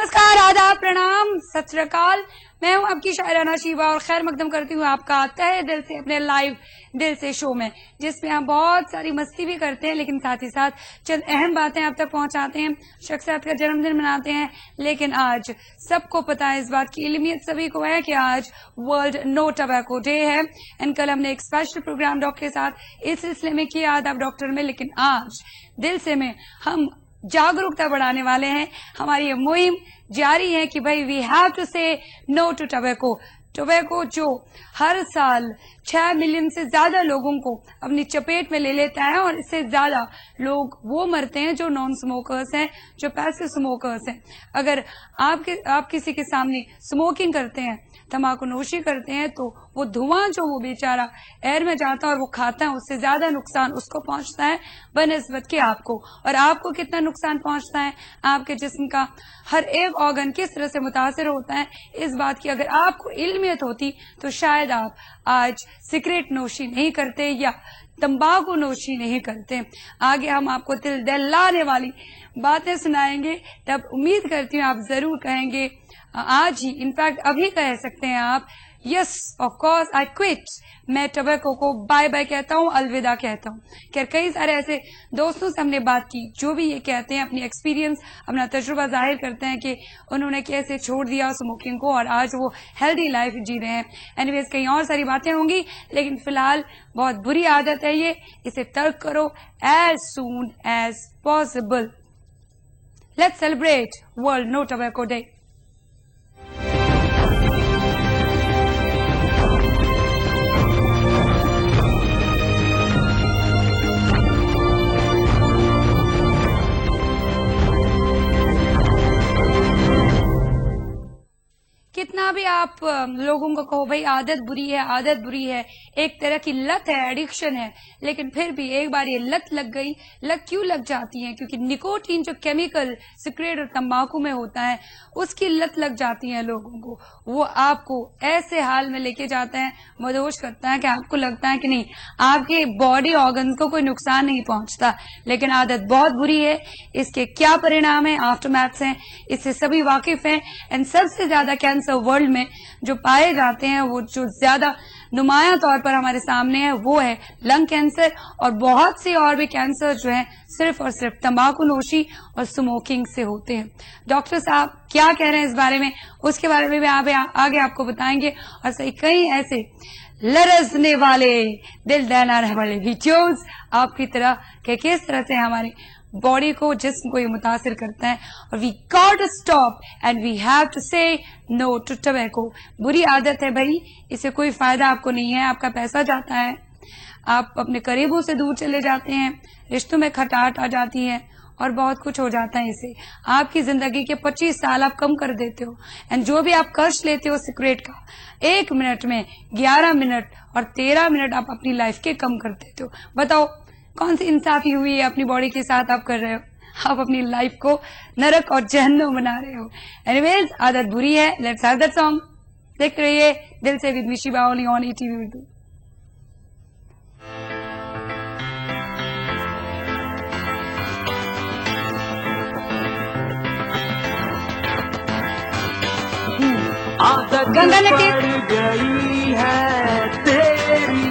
नमस्कार, आदाब, प्रणाम, सत श्री अकाल। मैं हूं आपकी शायराना शीबा और खैर मकदम करती हूं आपका तहे दिल से अपने लाइव दिल से शो में, जिसमें हम बहुत सारी मस्ती भी करते हैं लेकिन साथ ही साथ चंद अहम बातें आप तक पहुंचाते हैं। शख्सियत का जन्मदिन मनाते हैं, लेकिन आज सबको पता है, इस बात की इल्मियत सभी को है कि आज वर्ल्ड नो टबैको डे है। एंड कल हमने एक स्पेशल प्रोग्राम डॉक्टर के साथ इस सिलसिले में किया, आदाब डॉक्टर में, लेकिन आज दिल से में हम जागरूकता बढ़ाने वाले हैं। हमारी ये मुहिम जारी है कि भाई we have to say no to tobacco. Tobacco जो हर साल 6 मिलियन से ज्यादा लोगों को अपनी चपेट में ले लेता है और इससे ज्यादा लोग वो मरते हैं जो नॉन स्मोकर्स हैं, जो पैसिव स्मोकर्स हैं। अगर आप किसी के सामने स्मोकिंग करते हैं, तंबाकू नोशी करते हैं, तो वो धुआं जो वो बेचारा एयर में जाता है और वो खाता है, उससे ज्यादा नुकसान उसको पहुंचता है बनिस्बत के आपको। और आपको कितना नुकसान पहुंचता है, आपके जिस्म का हर एक ऑर्गन किस तरह से मुतासिर होता है, इस बात की अगर आपको इल्मियत होती तो शायद आप आज सिगरेट नोशी नहीं करते या तंबाकू नोशी नहीं करते। आगे हम आपको दिल दहलाने वाली बातें सुनाएंगे, तब उम्मीद करती हूँ आप जरूर कहेंगे आज ही, इनफैक्ट अभी कह सकते हैं आप, yes of course I quit. मैं टोबैको को बाय बाय कहता हूँ, अलविदा कहता हूँ। खैर कई सारे ऐसे दोस्तों से हमने बात की जो भी ये कहते हैं, अपनी एक्सपीरियंस, अपना तजुर्बा जाहिर करते हैं कि उन्होंने कैसे छोड़ दिया स्मोकिंग को और आज वो हेल्दी लाइफ जी रहे हैं। एनीवेज कहीं और सारी बातें होंगी, लेकिन फिलहाल बहुत बुरी आदत है ये, इसे तर्क करो as soon as possible. Let's celebrate world no tobacco day. कितना भी आप लोगों को कहो भाई आदत बुरी है, आदत बुरी है, एक तरह की लत है, एडिक्शन है, लेकिन फिर भी एक बार ये लत लग गई, लत क्यों लग जाती है? क्योंकि निकोटीन जो केमिकल सिगरेट और तंबाकू में होता है, उसकी लत लग जाती है लोगों को। वो आपको ऐसे हाल में लेके जाता है, मदहोश करता है कि आपको लगता है कि नहीं, आपके बॉडी ऑर्गन्स को कोई नुकसान नहीं पहुंचता, लेकिन आदत बहुत बुरी है। इसके क्या परिणाम है, आफ्टरमैथ्स हैं, इससे सभी वाकिफ हैं। एंड सबसे ज्यादा कैंसर वर्ल्ड में जो पाए जाते हैं, वो जो ज्यादा नुमाया तौर पर हमारे सामने है, वो है लंग कैंसर, और बहुत से और भी कैंसर जो है सिर्फ और सिर्फ तंबाकू नोशी और स्मोकिंग से होते हैं। डॉक्टर साहब क्या कह रहे हैं इस बारे में, उसके बारे में भी आगे आपको बताएंगे, और सही कई ऐसे लरजने वाले, दिल दहलाने वाले वीडियोस आपकी तरह के किस तरह से हमारे बॉडी को, जिस्म को ये मुतासिर करता है। और we got to stop and we have to say no to tobacco. बुरी आदत है भाई, इससे कोई फायदा आपको नहीं है, आपका पैसा जाता है, आप अपने करीबों से दूर चले जाते हैं, रिश्तों में खटाहट आ जाती है और बहुत कुछ हो जाता है। इससे आपकी जिंदगी के 25 साल आप कम कर देते हो। एंड जो भी आप कष्ट लेते हो सिगरेट का, 1 मिनट में 11 मिनट और 13 मिनट आप अपनी लाइफ के कम कर देते हो। बताओ कौन सी इंसाफी हुई है अपनी बॉडी के साथ आप कर रहे हो? आप अपनी लाइफ को नरक और जहन्नम बना रहे हो। एनीवेज आदत बुरी है। Let's have that song. देखते रहिए दिल से with me Sheeba only on ETV Urdu. आदत पड़ गई है तेरी,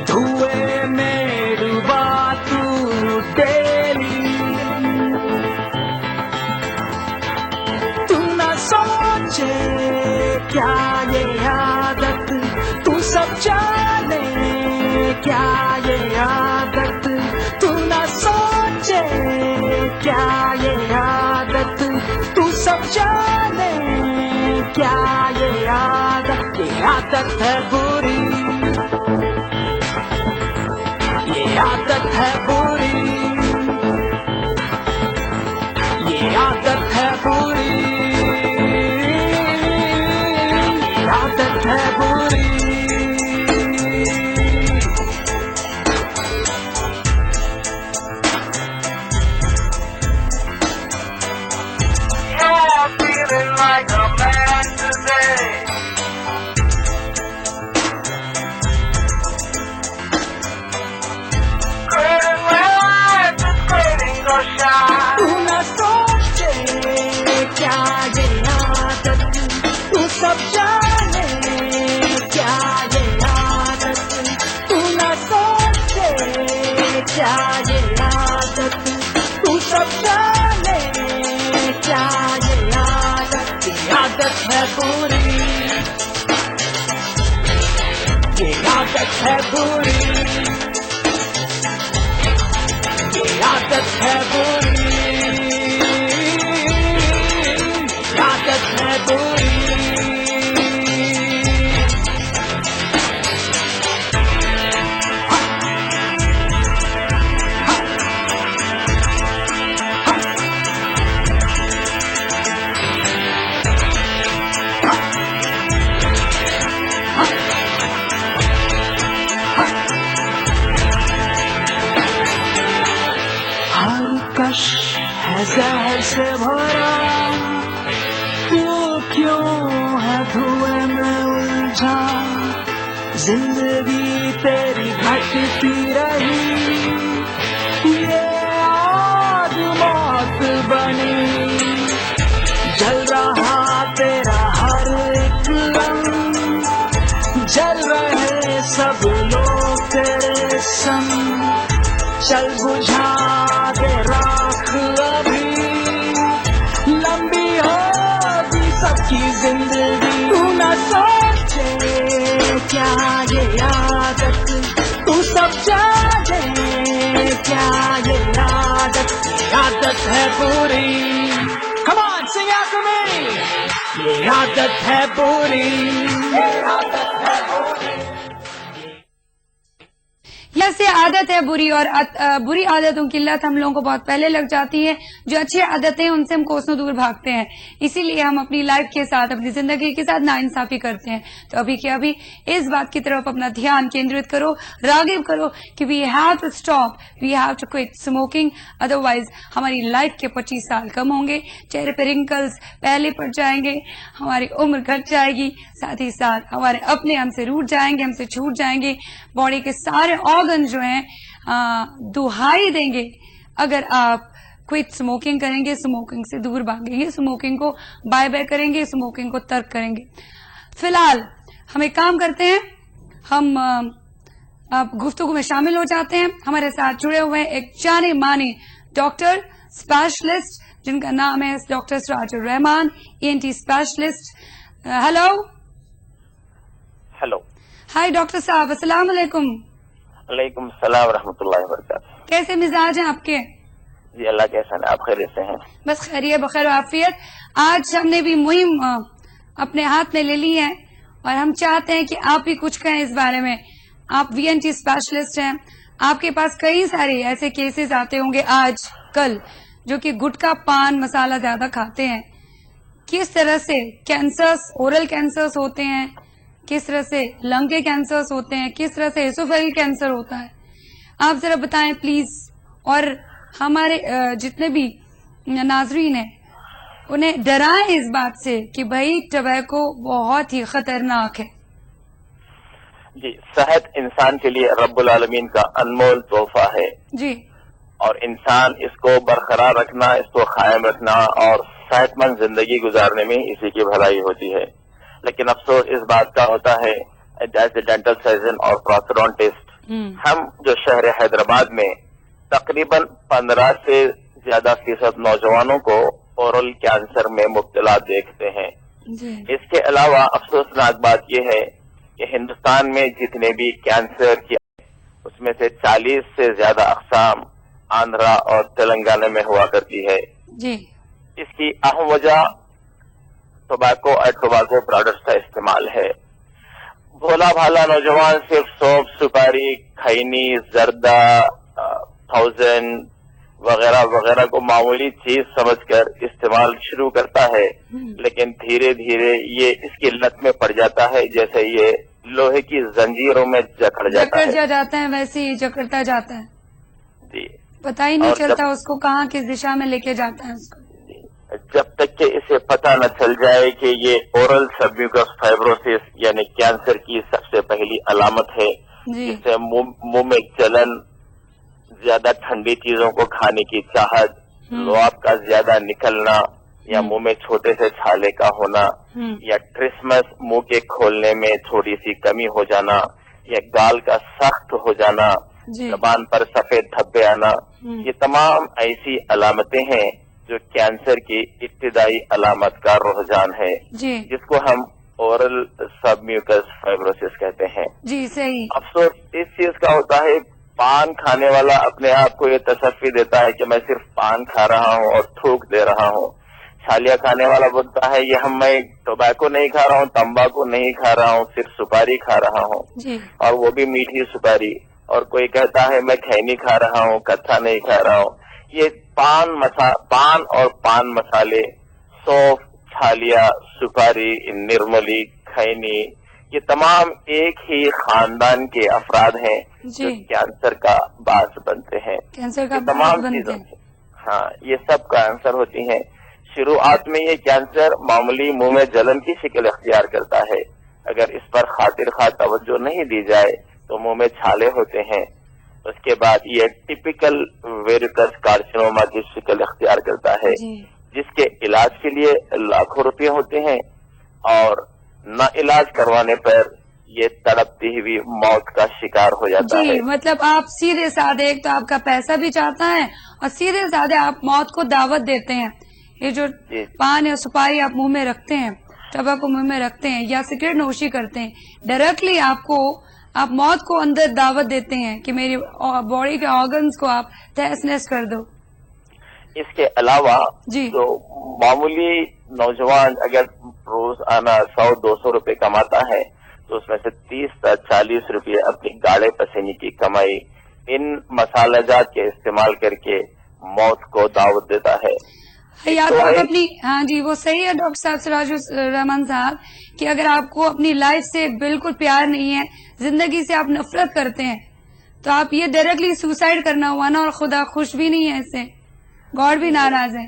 धुएं में डूबा तू डेली, तू न सोचे क्या ये आदत, तू सब जाने क्या ये आदत, तू न सोचे क्या ये आदत, तू सब जाने क्या ये आदत है बुरी, ये आदत है बुरी, ये आदत है बुरी, ये आदत है बुरी। Like a man today, feeling है बुरी, ये आदत है बुरी, आदत है बुरी. हर कश है जहर से भरा, तू क्यों है धुएं में उलझा, जिंदगी तेरी घटती रही, ये आग मौत बनी, जल रहा तेरा हर एक रंग, जल रहे सब लोग तेरे संग, चल बुझा दे राख अभी, लंबी होगी सबकी जिंदगी. तू न सोचे क्या ये आदत, तू सब जाने क्या ये आदत है बुरी. Come on, sing after me. ये आदत है बुरी, ये आदत है बुरी. से आदत है बुरी, और बुरी आदतों की लत हम लोगों को बहुत पहले लग जाती है. जो अच्छी आदतें हैं उनसे हम कोसों दूर भागते हैं, इसीलिए हम अपनी लाइफ के साथ, अपनी जिंदगी के साथ नाइंसाफी करते हैं. तो अभी के अभी इस बात की तरफ अपना ध्यान केंद्रित करो, रागिब करो कि we have to stop, we have to quit smoking, otherwise हमारी लाइफ के 25 साल कम होंगे, चेहरे पे रिंकल्स पहले पड़ जाएंगे, हमारी उम्र घट जाएगी, साथ ही साथ हमारे अपने हमसे रूठ जाएंगे, हमसे छूट जाएंगे, बॉडी के सारे ऑर्गन जो हैं दुहाई देंगे अगर आप क्विट स्मोकिंग करेंगे, स्मोकिंग से दूर भागेंगे, स्मोकिंग को बाय बाय करेंगे, स्मोकिंग को तर्क करेंगे. फिलहाल हम एक काम करते हैं, हम गुफ्तगू में शामिल हो जाते हैं. हमारे साथ जुड़े हुए हैं एक जाने माने डॉक्टर स्पेशलिस्ट जिनका नाम है doctor Sirajur Rahman, ENT specialist. Hello. Hello. Hi doctor साहब, अस्सलाम वालेकुम. वालेकुम सलाम रहमतुल्लाहि व बरकातहू. कैसे मिजाज हैं आपके? जी अल्लाह के एहसान है, आप खैरियत से हैं? बस खैरियत बखैर आफियत. आज हमने भी मुहिम अपने हाथ में ले ली है और हम चाहते हैं कि आप भी कुछ कहें इस बारे में. आप VNT स्पेशलिस्ट हैं, आपके पास कई सारे ऐसे केसेस आते होंगे आज कल जो कि गुटखा पान मसाला ज्यादा खाते हैं. किस तरह से कैंसर्स, ओरल कैंसर्स होते हैं, किस तरह से लंग के कैंसर्स होते हैं, किस तरह से एसोफेगल कैंसर होता है, आप जरा बताएं प्लीज. और हमारे जितने भी नाजरीन हैं उन्हें डराएं इस बात से कि भाई टबैको बहुत ही खतरनाक है. जी, सेहत इंसान के लिए रब्बुल आलमीन का अनमोल तोहफा है जी, और इंसान इसको बरकरार रखना, इसको कायम रखना और सेहतमंद जिंदगी गुजारने में इसी की भलाई होती है. लेकिन अफसोस इस बात का होता है, जैसे डेंटल सर्जन और प्रोस्टोडोंटिस्ट, हम जो शहर हैदराबाद में तकरीबन 15 से ज्यादा फीसद नौजवानों को ओरल कैंसर में मुब्तला देखते हैं. इसके अलावा अफसोसनाक बात यह है कि हिंदुस्तान में जितने भी कैंसर की उसमें से 40 से ज्यादा अकसाम आंध्रा और तेलंगाना में हुआ करती है. जी. इसकी अहम वजह टोबैको और टोबैको प्रोडक्ट्स का इस्तेमाल है. भोला भाला नौजवान सिर्फ सौंफ, सुपारी, खैनी, जर्दा, 1000 वगैरह वगैरह को मामूली चीज समझकर इस्तेमाल शुरू करता है, लेकिन धीरे धीरे ये इसकी लत में पड़ जाता है, जैसे ये लोहे की जंजीरों में जकड़ जाता है. वैसे ही जकड़ता जाता है जी. पता ही नहीं चलता उसको कहाँ किस दिशा में लेके जाता है उसको. जब तक कि इसे पता न चल जाए कि ये ओरल सबम्यूकस फाइब्रोसिस यानी कैंसर की सबसे पहली अलामत है, जिससे मुंह में जलन, ज्यादा ठंडी चीजों को खाने की चाहत, लुआब का ज्यादा निकलना या मुंह में छोटे से छाले का होना, या ट्रिसमस मुंह के खोलने में थोड़ी सी कमी हो जाना, या गाल का सख्त हो जाना, जबान पर सफेद धब्बे आना, ये तमाम ऐसी अलामतें हैं जो कैंसर की इब्तिदाई अलामत का रुझान है, जिसको हम ओरल सबम्यूकस फाइब्रोसिस कहते हैं। जी सही। अफसोस इस चीज का होता है, पान खाने वाला अपने आप को ये तसल्ली देता है कि मैं सिर्फ पान खा रहा हूँ और थूक दे रहा हूँ। छालिया खाने वाला बोलता है ये मैं टोबैको नहीं खा रहा हूँ, तंबाकू नहीं खा रहा हूँ, सिर्फ सुपारी खा रहा हूँ, और वो भी मीठी सुपारी। और कोई कहता है मैं खैनी खा रहा हूँ, कत्था नहीं खा रहा हूँ। ये पान और पान मसाले, सौंफ, छालिया, सुपारी, निर्मली, खैनी, ये तमाम एक ही खानदान के अफराद हैं जो कैंसर का बास बनते हैं। कैंसर का तमाम चीजों से, हाँ, ये सब का आंसर होती हैं। शुरुआत में ये कैंसर मामूली मुंह में जलन की शक्ल इख्तियार करता है। अगर इस पर खातिर खा तवज्जो नहीं दी जाए तो मुंह में छाले होते हैं। उसके बाद ये टिपिकल वेरिकस कार्सिनोमा की शक्ल इख्तियार करता है, जिसके इलाज के लिए लाखों रुपए होते हैं, और ना इलाज करवाने पर ये तड़पती हुई मौत का शिकार हो जाता है। मतलब आप सीधे साधे, एक तो आपका पैसा भी चाहता है और सीधे साधे आप मौत को दावत देते हैं। ये जो पान या सुपारी आप मुंह में रखते हैं, टबैको मुंह में रखते हैं या सिगरेट नोशी करते हैं, डायरेक्टली आप मौत को अंदर दावत देते हैं कि मेरी बॉडी के ऑर्गन्स को आप तहस नहस कर दो। इसके अलावा जो मामूली नौजवान अगर रोज आना 100-200 रुपए कमाता है तो उसमें से 30-40 रुपए अपनी गाढ़े पसीने की कमाई इन मसालेजात के इस्तेमाल करके मौत को दावत देता है। या तो आप अपनी, हाँ जी वो सही है डॉक्टर साहब सिराजुर रहमान साहब, कि अगर आपको अपनी लाइफ से बिल्कुल प्यार नहीं है, जिंदगी से आप नफरत करते हैं, तो आप ये डायरेक्टली सुसाइड करना हुआ ना, और खुदा खुश भी नहीं है इससे, गॉड भी नाराज है।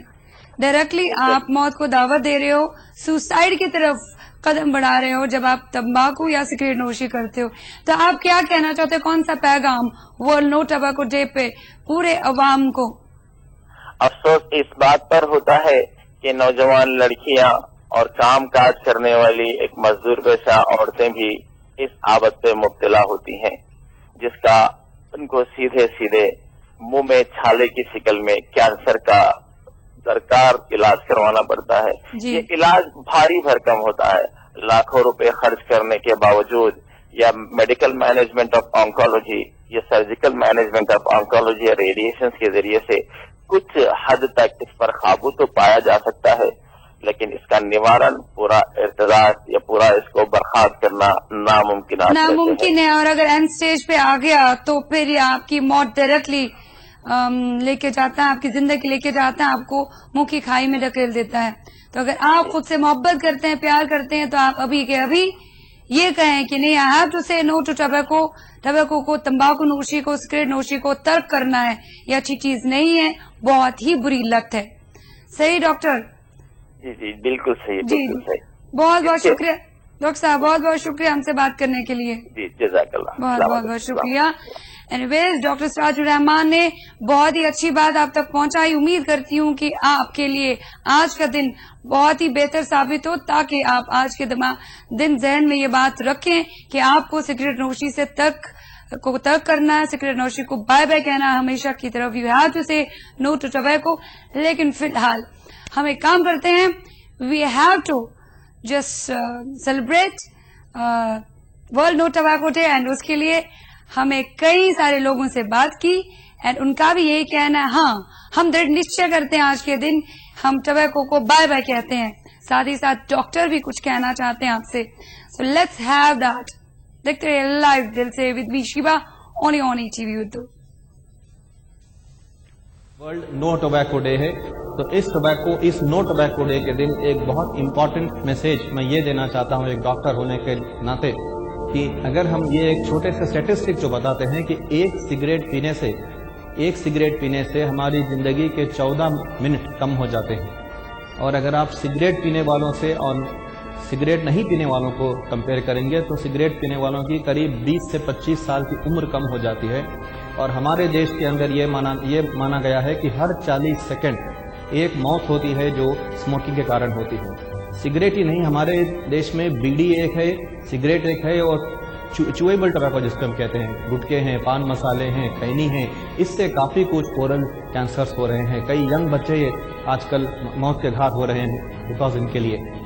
डायरेक्टली आप मौत को दावत दे रहे हो, सुसाइड की तरफ कदम बढ़ा रहे हो जब आप तंबाकू या सिगरेट नोशी करते हो। तो आप क्या कहना चाहते हो, कौन सा पैगाम वर्ल्ड नो टबैको डे पे पूरे अवाम को? अफसोस इस बात पर होता है कि नौजवान लड़कियां और काम काज करने वाली एक मजदूर पेशा औरतें भी इस आदत पे मुब्तला होती हैं, जिसका उनको सीधे सीधे मुंह में छाले की शक्ल में कैंसर का सरकार इलाज करवाना पड़ता है। ये इलाज भारी भरकम होता है, लाखों रुपए खर्च करने के बावजूद, या मेडिकल मैनेजमेंट ऑफ ऑन्कोलॉजी या सर्जिकल मैनेजमेंट ऑफ ऑन्कोलॉजी या रेडिएशन के जरिए से कुछ हद तक इस पर काबू तो पाया जा सकता है, लेकिन इसका निवारण, पूरा इर्तदाद या पूरा इसको बर्खास्त करना नामुमकिन है। और अगर एंड स्टेज पे आ गया तो फिर आपकी मौत डायरेक्टली लेके जाता है, आपकी जिंदगी लेके जाता है, आपको मुंह की खाई में ढकेल देता है। तो अगर आप खुद से मोहब्बत करते हैं, प्यार करते हैं, तो आप अभी के अभी ये कहें कि नहीं, I have to say no to tobacco, tobacco को, तंबाकू नोशी को, सिगरेट नोशी को तर्क करना है। ये अच्छी चीज नहीं है, बहुत ही बुरी लत है। सही डॉक्टर? जी बिल्कुल सही, बिल्कुल सही। बहुत बहुत शुक्रिया डॉक्टर साहब, बहुत बहुत शुक्रिया हमसे बात करने के लिए। जी जज़ाकल्लाह, बहुत बहुत शुक्रिया। एनीवेज, डॉक्टर सिराजुर रहमान ने बहुत ही अच्छी बात आप तक पहुंचाई। उम्मीद करती हूँ कि आपके लिए आज का दिन बहुत ही बेहतर साबित हो, ताकि आप आज के दिन जहन में ये बात रखें कि आपको सिगरेट नोशी से तर्क करना है, सिगरेट नोशी को बाय बाय कहना है हमेशा की तरफ। You have to say no to tobacco. लेकिन फिलहाल हम एक काम करते हैं, we have to just celebrate world no tobacco day, and उसके लिए हमें कई सारे लोगों से बात की, एंड उनका भी यही कहना है, हाँ हम दृढ़ निश्चय करते हैं आज के दिन हम टबैको को बाय बाय कहते हैं। साथ ही साथ डॉक्टर भी कुछ कहना चाहते हैं आपसे। So let's have that. देखते रहिए लाइव दिल से with me Shiva, only on ETV Urdu. World no tobacco day है, तो इस नो टोबैको डे के दिन एक बहुत इंपॉर्टेंट मैसेज मैं ये देना चाहता हूँ एक डॉक्टर होने के नाते, कि अगर हम ये एक छोटे से स्टैटिस्टिक जो बताते हैं कि एक सिगरेट पीने से हमारी ज़िंदगी के 14 मिनट कम हो जाते हैं, और अगर आप सिगरेट पीने वालों से और सिगरेट नहीं पीने वालों को कंपेयर करेंगे तो सिगरेट पीने वालों की करीब 20 से 25 साल की उम्र कम हो जाती है। और हमारे देश के अंदर ये माना गया है कि हर 40 सेकंड एक मौत होती है जो स्मोकिंग के कारण होती है। सिगरेट ही नहीं, हमारे देश में बीड़ी एक है, सिगरेट एक है, और चुएबल टबैको जिसको हम कहते हैं, गुटके हैं, पान मसाले हैं, खैनी हैं, इससे काफ़ी कुछ ओरल कैंसर्स हो रहे हैं। कई यंग बच्चे आजकल मौत के घाट हो रहे हैं बिकॉज इनके लिए।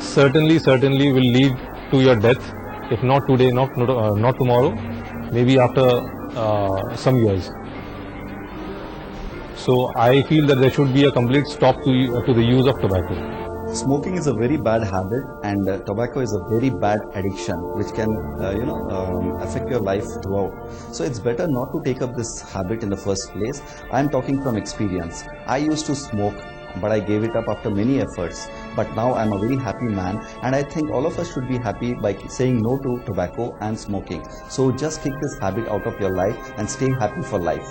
certainly will lead to your death, if not today, not tomorrow, maybe after some years. So I feel that there should be a complete stop to the use of tobacco. Smoking is a very bad habit, and tobacco is a very bad addiction which can affect your life throughout. So it's better not to take up this habit in the first place. I'm talking from experience. I used to smoke, but I gave it up after many efforts. But now I'm a very happy man, and I think all of us should be happy by saying no to tobacco and smoking. So just kick this habit out of your life and stay happy for life.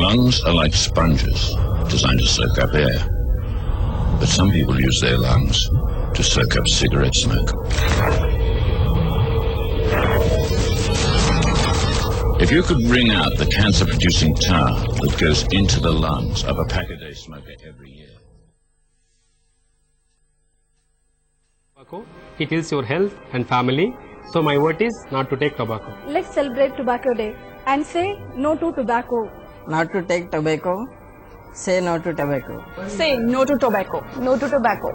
Lungs are like sponges designed to soak up air, but some people use their lungs to soak up cigarette smoke. If you could wring out the cancer-producing tar that goes into the lungs of a pack-a-day smoker every year. It kills your health and family, so my word is not to take tobacco. Let's celebrate Tobacco Day and say no to tobacco. Not to take tobacco. Say no to tobacco. Say no to tobacco. No to tobacco.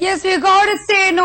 Yes, we got to say no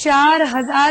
4000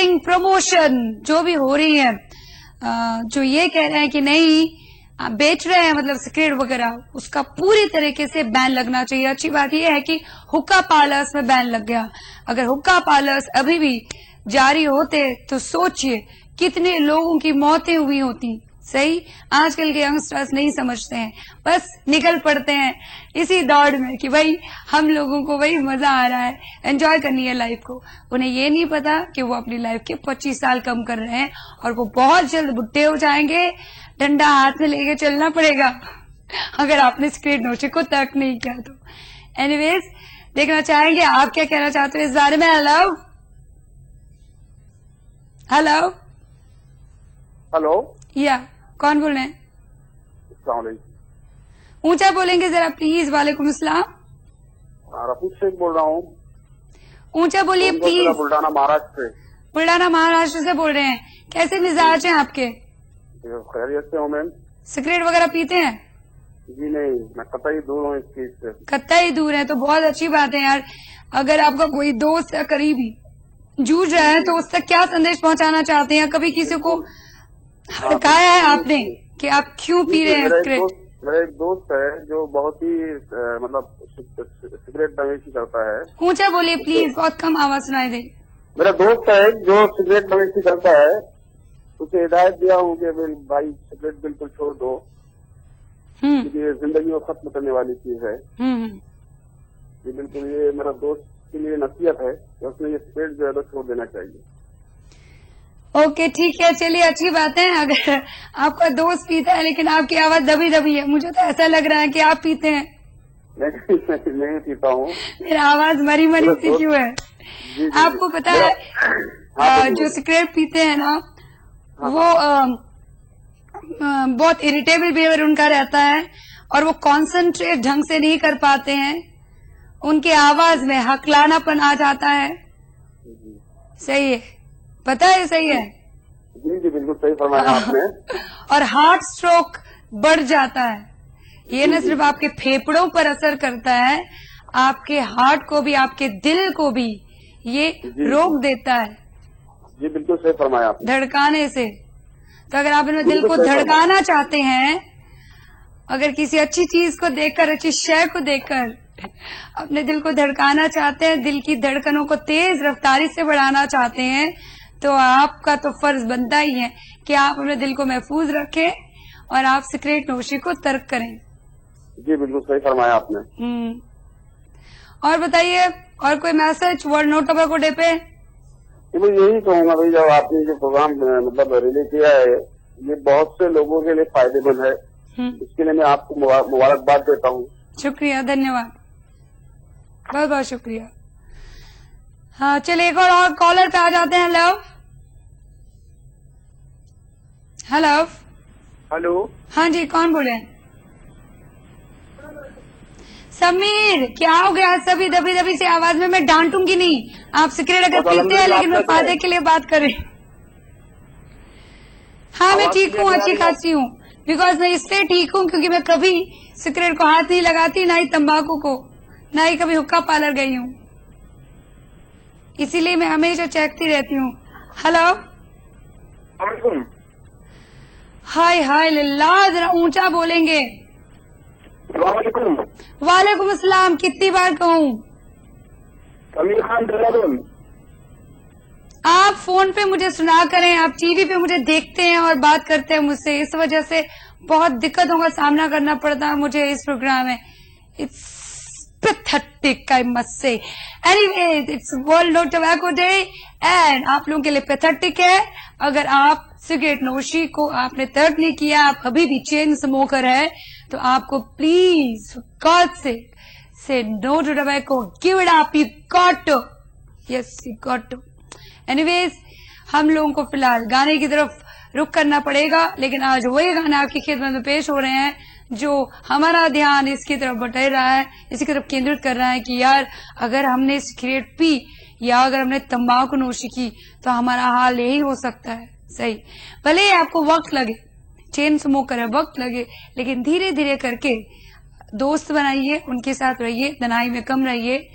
marketing promotion जो भी हो रही है, जो ये कह रहे हैं कि नहीं आप बेच रहे हैं मतलब सिगरेट वगैरह, उसका पूरी तरीके से बैन लगना चाहिए। अच्छी बात यह है कि हुक्का पार्लर्स में बैन लग गया। अगर हुक्का पार्लर्स अभी भी जारी होते तो सोचिए कितने लोगों की मौतें हुई होती। सही, आजकल के यंगस्टर्स नहीं समझते हैं, बस निकल पड़ते हैं इसी दौड़ में कि भाई हम लोगों को भाई मजा आ रहा है, एंजॉय करनी है लाइफ को। उन्हें ये नहीं पता कि वो अपनी लाइफ के 25 साल कम कर रहे हैं और वो बहुत जल्द बुढ़े हो जाएंगे। डंडा हाथ में लेके चलना पड़ेगा अगर आपने सिगरेट नोशी को तर्क नहीं किया तो। एनीवेज, देखना चाहेंगे आप क्या कहना चाहते हो इस बारे में। हेलो हेलो हेलो, या कौन बोल रहे हैं? ऊंचा बोलेंगे जरा प्लीज। वालेकुम अस्सलाम। रफीक शेख बोल रहा हूँ। ऊंचा बोलिए प्लीज। बुल्ढाना महाराष्ट्र से। बुल्ढाना महाराष्ट्र से बोल रहे हैं। कैसे मिजाज हैं आपके? खैरियत से हूँ मैम। सिगरेट वगैरह पीते हैं? जी नहीं, मैं कतई दूर हूँ इस चीज से। कतई दूर है तो बहुत अच्छी बात है यार। अगर आपका कोई दोस्त या करीबी जूझ रहा है तो उस तक क्या संदेश पहुंचाना चाहते हैं? कभी किसी को हड़काया है आपने कि आप क्यों पी रहे हैं सिगरेट? मेरा एक दोस्त है जो बहुत ही मतलब सिगरेट नवेशी करता है। ऊंचा बोलिए प्लीज, बहुत कम आवाज सुनाई दे। मेरा दोस्त है जो सिगरेट नवेशी करता है, उसे हिदायत दिया हूँ कि भाई सिगरेट बिल्कुल छोड़ दो, क्योंकि ये जिंदगी में खत्म करने वाली चीज है। ये बिल्कुल, ये मेरा दोस्त के लिए नसीहत है कि उसने ये सिगरेट जो है तो छोड़ देना चाहिए। ओके ठीक है, चलिए अच्छी बात है। अगर आपका दोस्त पीता है लेकिन आपकी आवाज दबी दबी है, मुझे तो ऐसा लग रहा है कि आप पीते हैं। नहीं पीता हूँ। मेरा आवाज मरी मरी सी क्यों है? आपको पता है जो सिगरेट पीते हैं ना वो बहुत इरिटेबल बिहेवियर उनका रहता है और वो कॉन्सेंट्रेट ढंग से नहीं कर पाते हैं। उनके आवाज में हकलानापन आ जाता है। सही है, पता है सही है? जी जी बिल्कुल सही फरमाया आपने। और हार्ट स्ट्रोक बढ़ जाता है। ये न सिर्फ आपके फेफड़ों पर असर करता है, आपके हार्ट को भी, आपके दिल को भी ये रोक देता है। जी बिल्कुल सही फरमाया आपने। धड़काने से। तो अगर आप अपने दिल को धड़काना चाहते हैं, अगर किसी अच्छी चीज को देखकर, अच्छी शय को देखकर अपने दिल को धड़काना चाहते हैं, दिल की धड़कनों को तेज रफ्तारी से बढ़ाना चाहते हैं, तो आपका तो फर्ज बनता ही है कि आप अपने दिल को महफूज रखें और आप सिगरेट नोशी को तर्क करें। जी बिल्कुल सही फरमाया आपने। और बताइए, और कोई message world no tobacco day पे? मैं यही कहूँगा भाई, जब आपने जो प्रोग्राम मतलब रिलीज किया है, ये बहुत से लोगों के लिए फायदेमंद है। इसके लिए मैं आपको मुबारकबाद देता हूँ। शुक्रिया, धन्यवाद, बहुत बहुत शुक्रिया। हाँ चलिए एक और कॉलर पे आ जाते हैं। हेलो हेलो हेलो, हाँ जी कौन बोले? समीर, क्या हो गया? सभी दबी दबी से आवाज में मैं डांटूंगी नहीं। आप सिगरेट अगर पीते हैं, लेकिन मैं फायदे के लिए बात कर रही हूँ। हाँ मैं ठीक हूँ, अच्छी खासी हूँ। बिकॉज मैं इसलिए ठीक हूँ क्योंकि मैं कभी सिगरेट को हाथ नहीं लगाती, ना ही तंबाकू को, ना ही कभी हुक्का पार्लर गई हूँ। इसीलिए मैं हमेशा चेकती रहती हूँ। हेलो, हाय हाय लल्ला, जरा ऊंचा बोलेंगे। वालेकुम अस्सलाम। कितनी बार कहूँ? अमीर खान देहरादून। आप फोन पे मुझे सुना करें, आप टीवी पे मुझे देखते हैं और बात करते हैं मुझसे, इस वजह से बहुत दिक्कतों का सामना करना पड़ता है मुझे इस प्रोग्राम में। It's pathetic I must say. Anyways, it's world no tobacco day and आप लोगों के लिए पैथेटिक है अगर आप सिगरेट नोशी को आपने तर्क नहीं किया, आप अभी भी चेन स्मोकर है, तो आपको please got say no to tobacco, give it up, you got to, yes you got to. Anyways, हम लोगों को फिलहाल गाने की तरफ रुख करना पड़ेगा, लेकिन आज वही गाने आपकी खिदमत में पेश हो रहे हैं जो हमारा ध्यान इसकी तरफ बटेर रहा है, इसकी तरफ केंद्रित कर रहा है कि यार अगर हमने सिगरेट पी या अगर हमने तंबाकू नोशी की तो हमारा हाल यही हो सकता है। सही, भले ही आपको वक्त लगे, चेन स्मोकर है, वक्त लगे, लेकिन धीरे धीरे करके दोस्त बनाइए, उनके साथ रहिए, तन्हाई में कम रहिए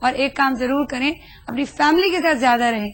और एक काम जरूर करें, अपनी फैमिली के साथ ज्यादा रहें।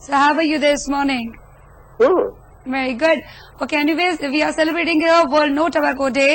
So how are you this morning? Very good. Okay, anyways, we are celebrating here World No Tobacco Day.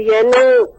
DNA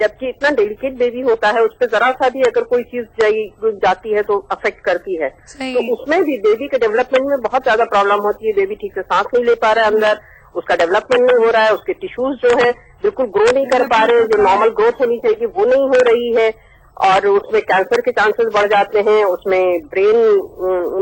जबकि इतना डेलिकेट बेबी होता है, उस पर जरा सा भी अगर कोई चीज जाती है तो अफेक्ट करती है। तो उसमें भी बेबी के डेवलपमेंट में बहुत ज्यादा प्रॉब्लम होती है। बेबी ठीक से सांस नहीं ले पा रहा है अंदर, उसका डेवलपमेंट नहीं हो रहा है, उसके टिश्यूज जो है बिल्कुल ग्रो नहीं कर पा रहे, जो नॉर्मल ग्रोथ होनी चाहिए वो नहीं हो रही है, और उसमें कैंसर के चांसेस बढ़ जाते हैं। उसमें ब्रेन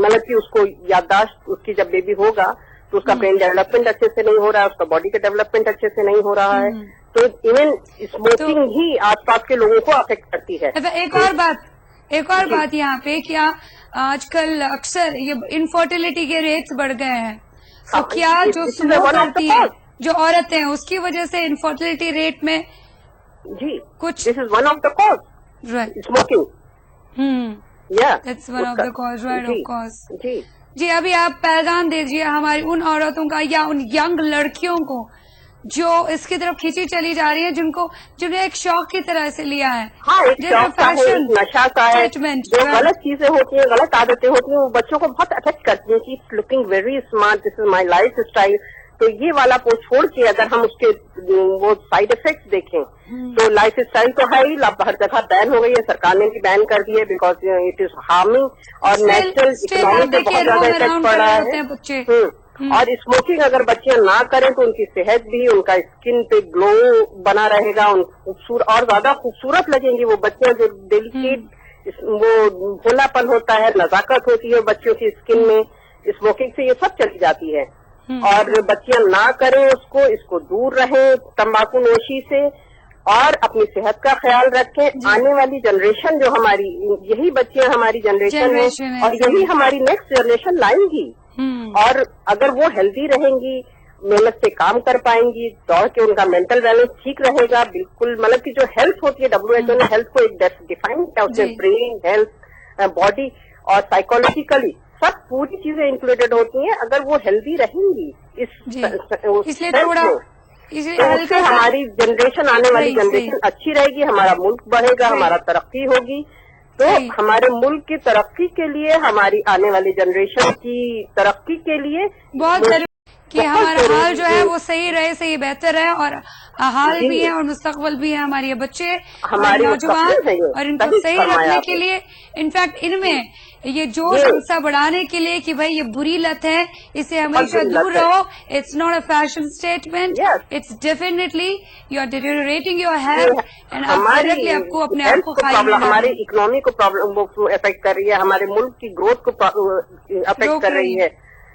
मतलब कि उसको याददाश्त, उसकी जब बेबी होगा तो उसका ब्रेन डेवलपमेंट अच्छे से नहीं हो रहा है, उसका बॉडी का डेवलपमेंट अच्छे से नहीं हो रहा है। तो इवन स्मोकिंग ही आसपास के लोगों को अफेक्ट करती है। एक और बात यहाँ पे, क्या आजकल अक्सर ये इनफर्टिलिटी के रेट्स बढ़ गए हैं, तो क्या जो स्मोक करती है जो औरतें हैं उसकी वजह से इनफर्टिलिटी रेट में जी कुछ, this is one of the cause, right, smoking, that's one of the cause, right, of course. जी जी, अभी आप पैगाम दीजिए हमारी उन औरतों का या उन यंग लड़कियों को जो इसकी तरफ खींची चली जा रही है, जिन्हें एक शौक की तरह से लिया है। हाँ, एक शौक का है, एक नशा का है, जो गलत चीजें होती हैं, गलत आदतें होती हैं, वो बच्चों को बहुत अफेक्ट करती हैं कि looking very smart, this is my life style. तो ये वाला को छोड़ के अगर हम उसके वो साइड इफेक्ट्स देखें तो लाइफ स्टाइल तो है ही, हर जगह बैन हो गई है, सरकार ने भी बैन कर दिया बिकॉज इट इज हार्मिंग, और नेचुरल इकोनॉमी पे बहुत ज्यादा इफेक्ट पड़ रहा है। और स्मोकिंग अगर बच्चियां ना करें तो उनकी सेहत भी, उनका स्किन पे ग्लो बना रहेगा, और ज्यादा खूबसूरत लगेंगी वो बच्चियां, जो डेलिकेट वो भोलापन होता है, नजाकत होती है बच्चों की स्किन में, स्मोकिंग से ये सब चली जाती है। और बच्चियां ना करें इसको दूर रहें तंबाकू नोशी से, और अपनी सेहत का ख्याल रखें। आने वाली जनरेशन जो हमारी, यही बच्चियां हमारी जनरेशन है, और यही हमारी नेक्स्ट जनरेशन लाएंगी। और अगर वो हेल्दी रहेंगी, मेहनत से काम कर पाएंगी, दौड़ के उनका मेंटल बैलेंस ठीक रहेगा, बिल्कुल मतलब कि जो हेल्थ होती है, WHO ने हेल्थ को एक डिफाइन किया, उसमें ब्रेन हेल्थ, बॉडी और साइकोलॉजिकली सब पूरी चीजें इंक्लूडेड होती हैं। अगर वो हेल्दी रहेंगी इसलिए थोड़ा उससे हमारी जनरेशन, आने वाली जनरेशन अच्छी रहेगी, हमारा मुल्क बढ़ेगा, हमारा तरक्की होगी। तो हमारे मुल्क की तरक्की के लिए, हमारी आने वाली जनरेशन की तरक्की के लिए बहुत जरूरी कि हमारा हाल जो है वो सही रहे, सही बेहतर है, और हाल भी है और मुस्तकबल भी है, हमारे ये बच्चे, हमारे नौजवान, और इनको सही रखने के लिए, इनफैक्ट इनमें ये जोश उत्साह बढ़ाने के लिए कि भाई ये बुरी लत है, इसे हमेशा दूर रहो। It's not a fashion statement, it's definitely you are deteriorating your health, and आपको अपने आप को हमारी इकोनॉमी को प्रॉब्लम वो अफेक्ट कर रही है, हमारे मुल्क की ग्रोथ को अफेक्ट कर रही है।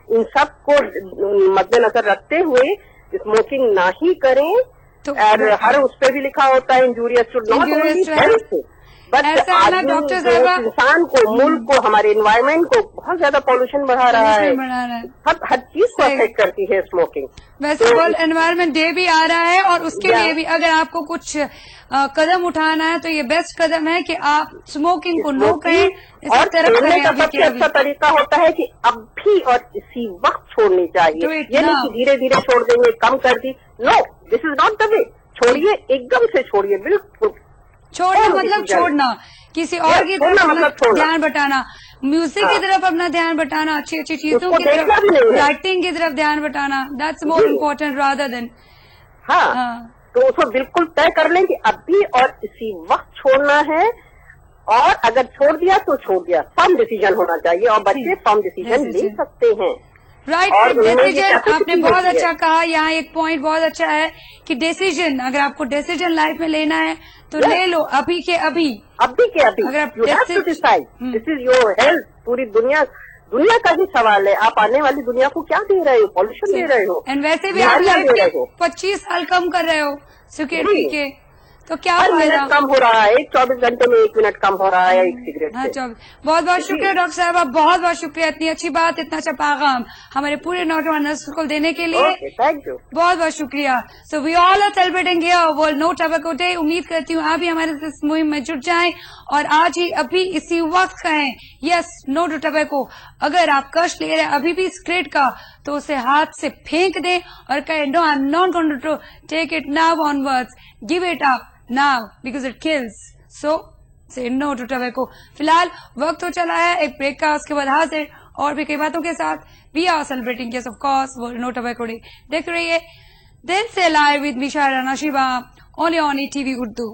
इन सब को मद्देनजर रखते हुए स्मोकिंग ना ही करें, और हर उस पर भी लिखा होता है injurious to not only health but इंसान को, मुल्क को, हमारे एनवायरमेंट को बहुत ज्यादा पॉल्यूशन बढ़ा रहा है, हर चीज को अफेक्ट करती है स्मोकिंग। वैसे वर्ल्ड एनवायरनमेंट डे भी आ रहा है, और उसके लिए भी अगर आपको कुछ कदम उठाना है तो ये बेस्ट कदम है कि आप स्मोकिंग को नो करें। और छोड़ने का सबसे अच्छा तरीका होता है कि अब भी और इसी वक्त छोड़नी चाहिए, ये नहीं कि धीरे धीरे छोड़ देंगे, कम कर दी, no, this is not the way. छोड़िए, एकदम से छोड़िए, बिल्कुल छोड़ना मतलब छोड़ना, किसी और की तरफ अपना ध्यान बटाना, म्यूजिक की तरफ अपना ध्यान बटाना, अच्छी अच्छी चीजों की तरफ, राइटिंग की तरफ ध्यान बटाना, that's more important rather than. हाँ, तो उसको बिल्कुल तय कर लें कि अभी और इसी वक्त छोड़ना है, और अगर छोड़ दिया तो छोड़ दिया, फर्म डिसीजन होना चाहिए, और बच्चे फर्म डिसीजन ले सकते हैं। राइट, डिसीजन आपने बहुत अच्छा कहा। यहाँ एक पॉइंट बहुत अच्छा है कि डिसीजन, अगर आपको डिसीजन लाइफ में लेना है तो ले लो, अभी के अभी। अगर आप decide, this is your health. पूरी दुनिया का ही सवाल है, आप आने वाली दुनिया को क्या दे रहे हो, पॉल्यूशन दे रहे हो, एंड वैसे भी आप लाइफ के 25 साल कम कर रहे हो सिगरेट पी के, तो क्या फायदा? कम हो रहा है, 24 घंटे में 1 मिनट कम हो रहा है एक सिगरेट से। बहुत बहुत शुक्रिया डॉक्टर साहब, आप बहुत बहुत शुक्रिया, इतनी अच्छी बात, इतना अच्छा पैगाम हमारे पूरे नौजवान नस्ल को देने के लिए। थैंक यू, बहुत बहुत शुक्रिया। So we all are celebrating here world no tobacco day. उम्मीद करती हूँ आप भी हमारे इस मुहिम में जुट जाएं, और आज ही अभी इसी वक्त कहें यस नो टू टोबैको। अगर आप कष्ट ले रहे हैं अभी भी सिगरेट का, तो उसे हाथ से फेंक दें और कहें no, I am not going to take it now onwards, give it up now because it kills, so say no to tobacco। फिलहाल वक्त हो चला है एक ब्रेक का, उसके बाद हाजिर और भी कई बातों के साथ। We are celebrating yes of course world no tobacco day. देख रही है दिल से live with me Shaira Naseeba, only on ETV Urdu।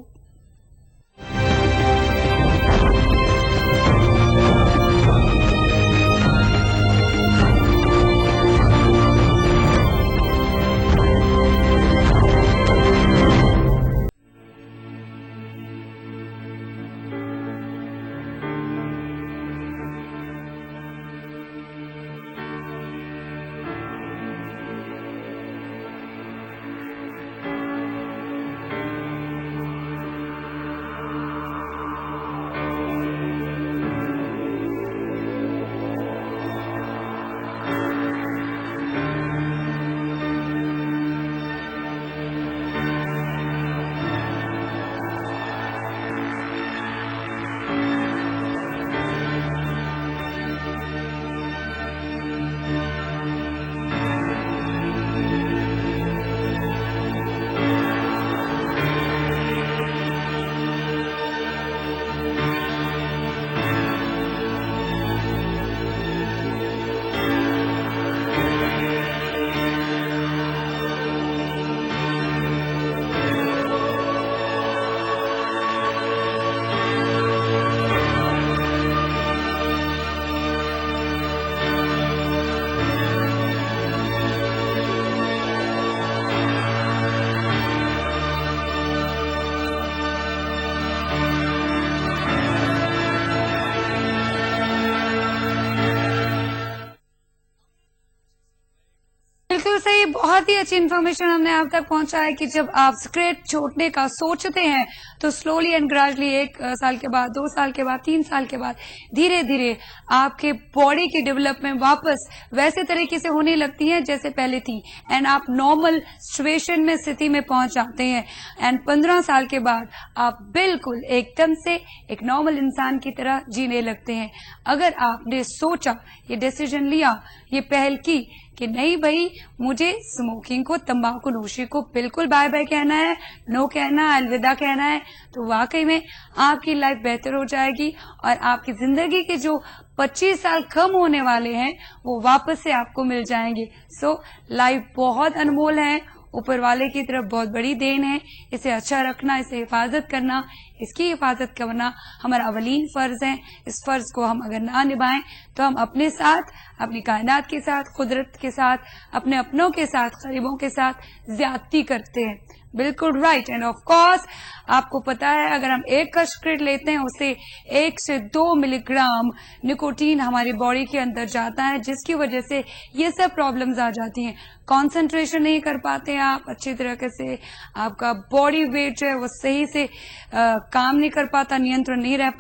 बहुत ही अच्छी इन्फॉर्मेशन हमने आप तक पहुंचाया कि जब आप सिगरेट छोड़ने का सोचते हैं तो स्लोली एंड ग्रेजुअली 1 साल के बाद, 2 साल के बाद, 3 साल के बाद धीरे धीरे आपके बॉडी की डेवलपमेंट वापस वैसे तरीके से होने लगती है जैसे पहले थी, एंड आप नॉर्मल सिचुएशन में, स्थिति में पहुंच जाते हैं, एंड 15 साल के बाद आप बिल्कुल एकदम से एक नॉर्मल इंसान की तरह जीने लगते हैं। अगर आपने सोचा, ये डिसीजन लिया, ये पहल की कि नहीं भाई मुझे स्मोकिंग को, तंबाकू नोशी को बिल्कुल बाय बाय कहना है, नो कहना है, अलविदा कहना है, तो वाकई में आपकी लाइफ बेहतर हो जाएगी और आपकी जिंदगी के जो 25 साल कम होने वाले हैं वो वापस से आपको मिल जाएंगे। सो लाइफ बहुत अनमोल है, ऊपर वाले की तरफ बहुत बड़ी देन है, इसे अच्छा रखना, इसे हिफाजत करना, इसकी हिफाजत करना हमारा अवलीन फर्ज है। इस फर्ज को हम अगर ना निभाएं तो हम अपने साथ, अपनी कायनात के साथ, कुदरत के साथ, अपने अपनों के साथ, करीबों के साथ ज्यादती करते हैं। बिल्कुल राइट। एंड ऑफ कोर्स आपको पता है अगर हम एक कश सिगरेट लेते हैं उससे 1 से 2 मिलीग्राम निकोटीन हमारी बॉडी के अंदर जाता है, जिसकी वजह से ये सब प्रॉब्लम्स आ जाती हैं। कंसंट्रेशन नहीं कर पाते आप अच्छी तरीके से, आपका बॉडी वेट जो है वो सही से काम नहीं कर पाता, नियंत्रण नहीं रख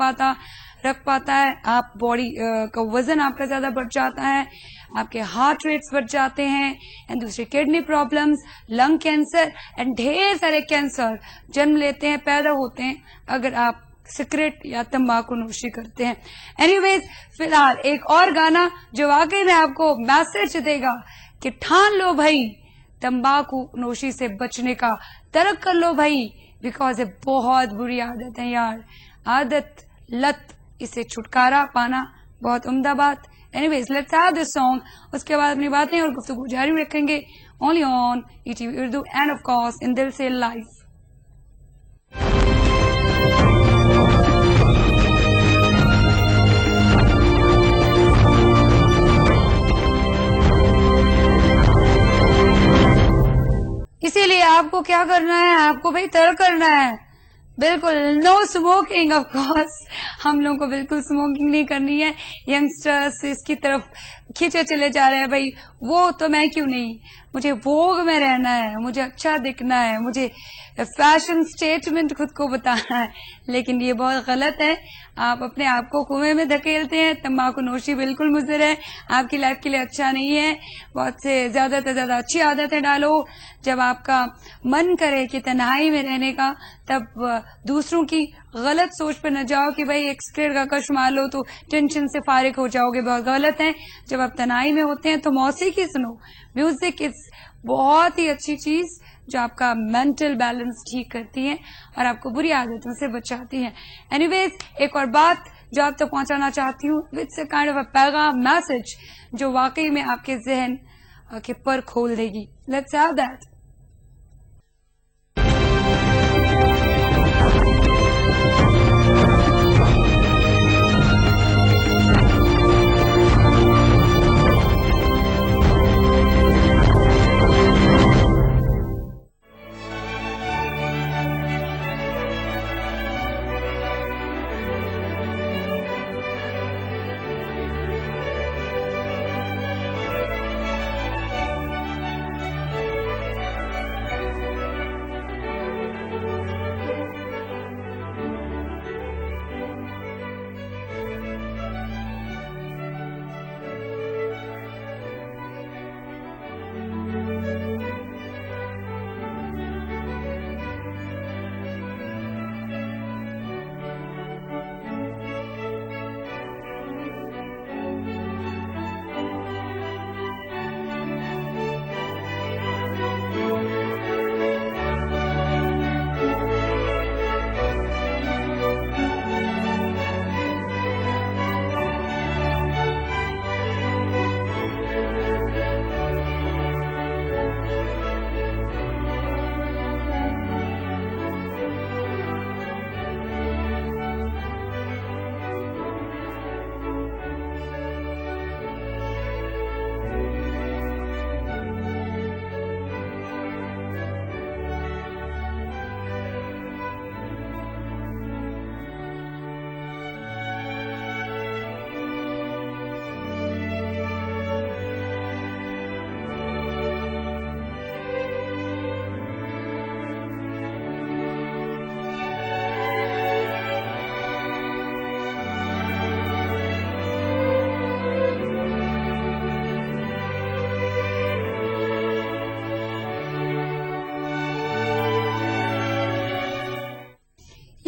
पाता है, आप बॉडी का वजन आपका ज्यादा बढ़ जाता है, आपके हार्ट रेट्स बढ़ जाते हैं, एंड दूसरे kidney problems, lung cancer and ढेर सारे कैंसर जन्म लेते हैं, पैदा होते हैं अगर आप सिगरेट या तंबाकू नोशी करते हैं। एनीवेज, फिलहाल एक और गाना जो वाकई में आपको मैसेज देगा कि ठान लो भाई तंबाकू नोशी से बचने का, तर्क कर लो भाई, बिकॉज ये बहुत बुरी आदत है यार, आदत, लत, इसे छुटकारा पाना बहुत उम्दा बात। Anyways, let's have this song, उसके बाद अपनी बातें और गुफ्तगू जारी रखेंगे only on ETV Urdu end of course in दिल से लाइव। इसीलिए आपको क्या करना है, आपको भाई तर्क करना है, बिल्कुल नो स्मोकिंग। ऑफ कोर्स हम लोगों को बिल्कुल स्मोकिंग नहीं करनी है। यंगस्टर्स इसकी तरफ खींचे चले जा रहे हैं, भाई वो तो मैं क्यों नहीं, मुझे वोग में रहना है, मुझे अच्छा दिखना है, मुझे फैशन स्टेटमेंट खुद को बताना है, लेकिन ये बहुत गलत है। आप अपने आप को कुएं में धकेलते हैं। तंबाकू नोशी बिल्कुल मुज़र है, आपकी लाइफ के लिए अच्छा नहीं है। बहुत से ज्यादा से ज्यादा अच्छी आदतें डालो। जब आपका मन करे कि तन्हाई में रहने का, तब दूसरों की गलत सोच पर न जाओ कि भाई एक सिगरेट का कश मार लो तो टेंशन से फारिग हो जाओगे, बहुत गलत है। जब आप तन्हाई में होते हैं तो मौसीकी सुनो, म्यूजिक इज बहुत ही अच्छी चीज जो आपका मेंटल बैलेंस ठीक करती है और आपको बुरी आदतों से बचाती है। एनीवेज, एक और बात जो आप तक पहुंचाना चाहती हूँ, it's a kind of a पैगाम, मैसेज जो वाकई में आपके जहन के पर खोल देगी। Let's have that.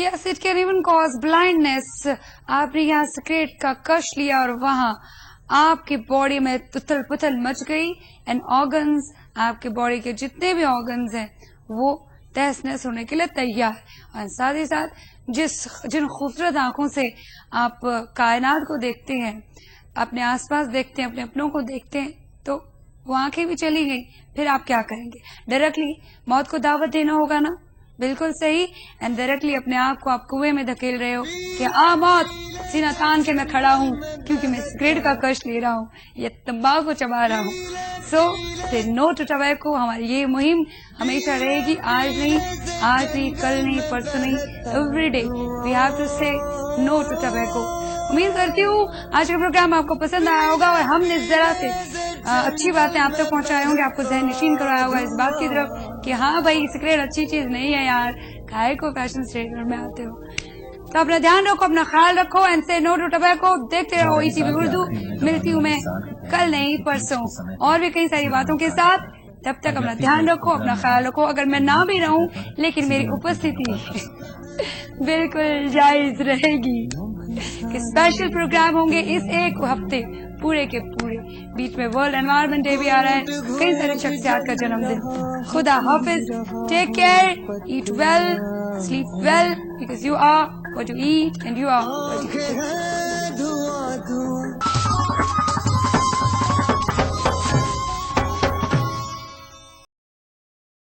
Yes, it can even cause blindness. आपने यहाँ सिगरेट का कश लिया और वहाँ आपकी बॉडी में उथल पुथल मच गई एंड ऑर्गन्स, आपके बॉडी के जितने भी ऑर्गन्स हैं वो तहस नहस होने के लिए तैयार। और साथ ही साथ जिन खूबसूरत आंखों से आप कायनात को देखते हैं, अपने आसपास देखते हैं, अपने अपनों को देखते हैं, तो वो आंखें भी चली गई, फिर आप क्या करेंगे? डायरेक्टली मौत को दावत देना होगा ना? बिल्कुल सही। एंड डायरेक्टली अपने आप को आप कुएं में धकेल रहे हो कि मौत, सीना तान के मैं खड़ा हूँ क्योंकि मैं सिगरेट का कश ले रहा हूँ, ये तंबाकू चबा रहा हूँ। सो से नो टू टबैको, हमारी ये मुहिम हमेशा रहेगी। आज नहीं, कल नहीं, परसों नहीं, every day we have to say no to tobacco. उम्मीद करती हूँ आज का प्रोग्राम आपको पसंद आया होगा और हमने जरा से अच्छी बातें आप तक पहुंचाए होंगे, आपको ज़हन नशीन करवाया होगा इस बात की तरफ कि हाँ भाई, सिगरेट अच्छी चीज नहीं है यार, काहे को फैशन स्टेटमेंट में आते हो। तो अपना ध्यान रखो, अपना ख्याल रखो एंड से नो टू टबैको। देखते रहो ETV उर्दू। मिलती हूँ मैं कल नहीं परसों और भी कई सारी बातों के साथ। तब तक अपना ध्यान रखो, अपना ख्याल रखो। अगर मैं ना भी रहूं लेकिन मेरी उपस्थिति बिल्कुल जायज रहेगी कि स्पेशल प्रोग्राम होंगे इस एक हफ्ते पूरे के पूरे। बीच में वर्ल्ड एनवायरनमेंट डे भी आ रहा है, कई सारे शख्सियात का जन्मदिन। खुदा हाफिज, take care, eat well, sleep well, because you are what you eat and you are what you